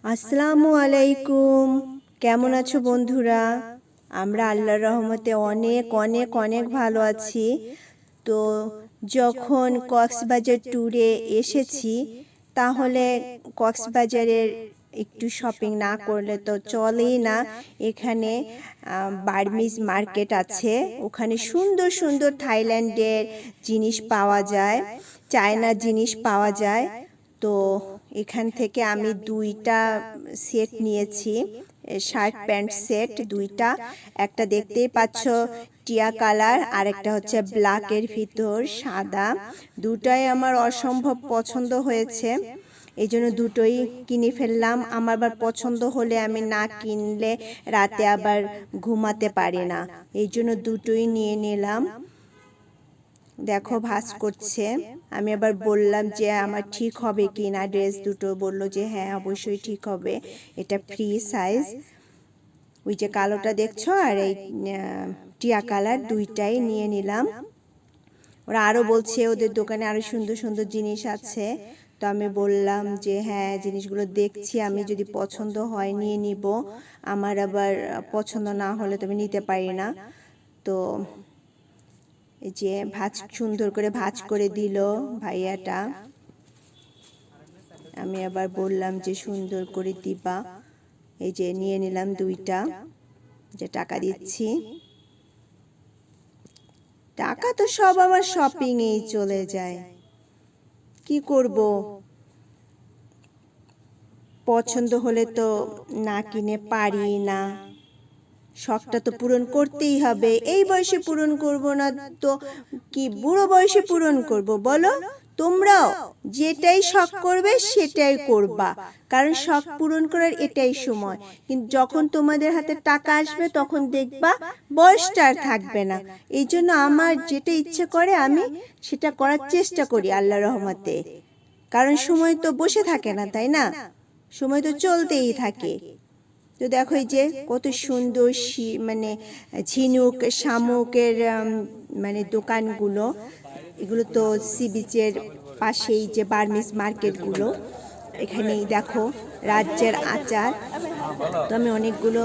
আসসালামু আলাইকুম। কেমন আছো বন্ধুরা? আমরা আল্লাহর রহমতে অনেক অনেক অনেক ভালো আছি। তো যখন কক্সবাজার ট্যুরে এসেছি, তাহলে কক্সবাজারের একটু শপিং না করলে তো চলেই না। এখানে বার্মিজ মার্কেট আছে, ওখানে সুন্দর সুন্দর থাইল্যান্ডের জিনিস পাওয়া যায়, চায়না জিনিস পাওয়া যায়। তো এখান থেকে আমি দুইটা সেট নিয়েছি, শার্ট প্যান্ট সেট দুইটা। একটা দেখতেই পাচ্ছ টিয়া কালার, আর একটা হচ্ছে ব্ল্যাকের ভিতর সাদা। দুটাই আমার অসম্ভব পছন্দ হয়েছে, এই জন্য দুটোই কিনে ফেললাম। আমার আবার পছন্দ হলে আমি না কিনলে রাতে আবার ঘুমাতে পারি না, এই জন্য দুটোই নিয়ে নিলাম। দেখো ভাঁজ করছে, আমি আবার বললাম যে আমার ঠিক হবে কি না ড্রেস দুটো, বললো যে হ্যাঁ অবশ্যই ঠিক হবে, এটা ফ্রি সাইজ। ওই যে কালোটা দেখছো আর এই টিয়া কালার, দুইটাই নিয়ে নিলাম। ওরা আরও বলছে ওদের দোকানে আরও সুন্দর সুন্দর জিনিস আছে। তো আমি বললাম যে হ্যাঁ জিনিসগুলো দেখছি, আমি যদি পছন্দ হয় নিয়ে নিব, আমার আবার পছন্দ না হলে তো আমি নিতে পারি না। তো এই যে সুন্দর করে ভাঁজ করে দিল ভাইয়াটা। আমি আবার বললাম যে সুন্দর করে দিবা। এই যে নিয়ে নিলাম দুইটা, যে টাকা দিচ্ছি। টাকা তো সব আমার শপিংয়েই চলে যায়, কি করব? পছন্দ হলে তো না কিনে পারি না, শখটা তো পূরণ করতেই হবে। এই বয়সে পূরণ করব না তো কি বুড়ো বয়সে পূরণ করব বলো? তোমরাও যেটাই শখ করবে সেটাই করবা, কারণ শখ পূরণ করার এটাই সময়। কিন্তু যখন তোমাদের হাতে টাকা আসবে তখন দেখবা বয়সটা আর থাকবে না। এই জন্য আমার যেটা ইচ্ছে করে আমি সেটা করার চেষ্টা করি আল্লাহর রহমতে, কারণ সময় তো বসে থাকে না, তাই না? সময় তো চলতেই থাকে। তো দেখো এই যে কত সুন্দর মানে ঝিনুক শামুকের মানে দোকানগুলো, এগুলো তো সি বিচের পাশেই যে বার্মিজ মার্কেটগুলো। এখানেই দেখো রাজ্যের আচার। তো আমি অনেকগুলো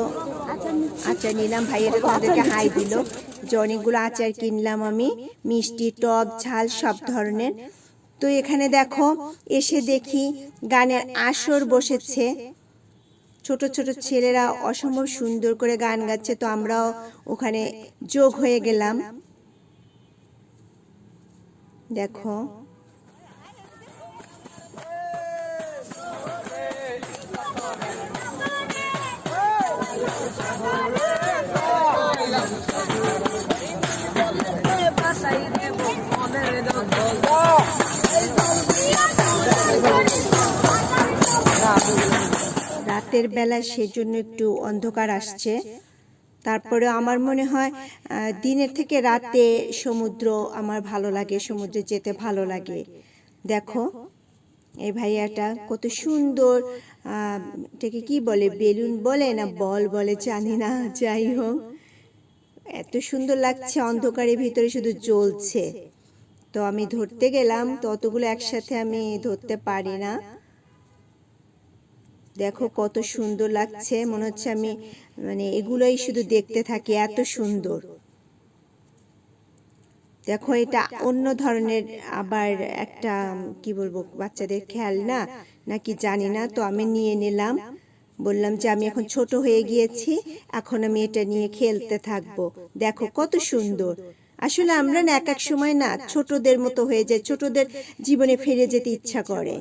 আচার নিলাম, ভাইয়েরা তোমাদেরকে হাই দিল যে অনেকগুলো আচার কিনলাম আমি, মিষ্টি টক ঝাল সব ধরনের। তো এখানে দেখো এসে দেখি গানের আসর বসেছে, ছোট ছোট ছেলেরা অসম্ভব সুন্দর করে গান গাচ্ছে। তো আমরাও ওখানে যোগ হয়ে গেলাম। দেখো রাতের বেলা সেজন্য একটু অন্ধকার আসছে। তারপরে আমার মনে হয় দিনের থেকে রাতে সমুদ্র আমার ভালো লাগে, সমুদ্রে যেতে ভালো লাগে। দেখো এই ভাইয়াটা কত সুন্দর, এটাকে কি বলে, বেলুন বলে না বল বলে জানি না, যাই হোক এত সুন্দর লাগছে, অন্ধকারের ভিতরে শুধু জ্বলছে। তো আমি ধরতে গেলাম, তো অতগুলো একসাথে আমি ধরতে পারি না। দেখো কত সুন্দর লাগছে, মনে হচ্ছে আমি মানে এগুলোই শুধু দেখতে থাকি, এত সুন্দর। দেখো এটা অন্য ধরনের, আবার একটা কি বলবো বাচ্চাদের খেলনা নাকি জানি না। তো আমি নিয়ে নিলাম, বললাম যে আমি এখন ছোট হয়ে গিয়েছি, এখন আমি এটা নিয়ে খেলতে থাকবো। দেখো কত সুন্দর। আসলে আমরা না এক এক সময় না ছোটদের মতো হয়ে যায়, ছোটদের জীবনে ফিরে যেতে ইচ্ছা করে।